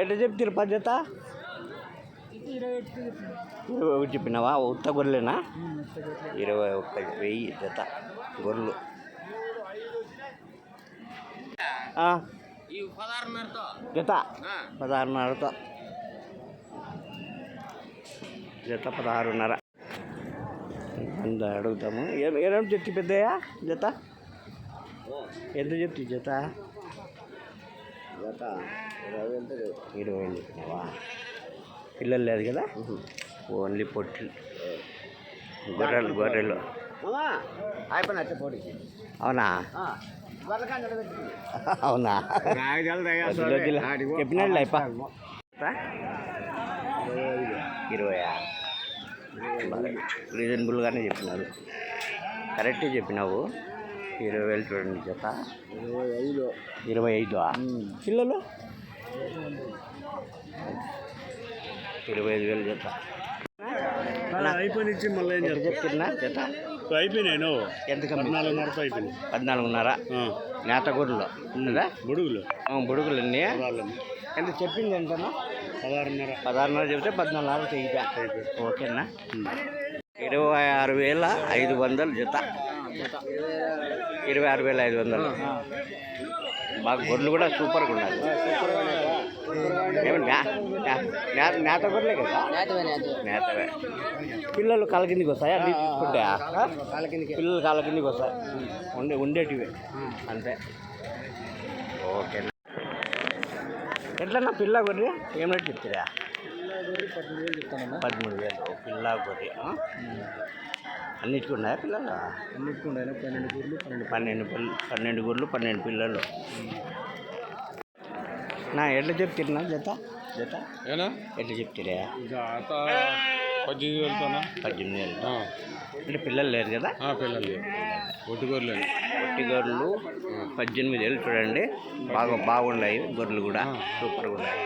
ఎట్లా చెప్తారు పద్ధత? 21 చెప్పినావా? ఉత్త గొర్రెలేనా? 21,000 జత గొర్రెలు. జత 16,500. జత 16,500. అంత అడుగుతాము. ఏమేమి చెప్తే పెద్దయా జత? ఎంత చెప్తే జత? 20,000 చెప్పినావా? పిల్లలు లేదు కదా? ఓన్లీ పొట్టి గొర్రెలు. అవునా? అవునా? చెప్పినాడు అయిపో. 20 రీజనబుల్గానే చెప్పినారు. కరెక్టే చెప్పినావు. 20,000 చూడండి జత. 25 పిల్లలు 25,000 జత. అయిపోయి మళ్ళీ ఏం చెప్తున్నా జత? అయిపోయినాయి. ఎంత? 14,500 అయిపోయింది. 14,500. నేత గొర్రెలు ఉన్నదా? బుడుగులు అన్నీ ఎంత చెప్పింది? ఎంతనా? 16,500 చెప్తే 14,500 తెగిపా. ఓకేనా? 26,500 జత. 26,500. బాగా గొర్రెలు కూడా సూపర్గా ఉన్నాయి. ఏమన్నా నేత గొర్రెలే కదా? నేతవే. పిల్లలు కాళ్ళ కిందికి వస్తాయి అన్నీ తీసుకుంటా? పిల్లలు కాళ్ళ కిందికి వస్తాయి. ఉండేటివి అంతే. ఓకేనా? ఎట్లన్నా పిల్ల గొర్రె ఏమిటి చెప్తారా? 13,000 పిల్ల గొర్రె. అన్నిటికీ ఉన్నాయా పిల్లలు? 12 గొర్రెలు 12 పిల్లలు. ఎట్లా చెప్తున్నా జత? ఎట్లా చెప్తారా? 18,000. అంటే పిల్లలు లేరు కదా? పిల్లలు ఒట్టి గొర్రెలు 18,000 చూడండి. బాగున్నాయి గొర్రెలు కూడా సూపర్గా ఉన్నాయి.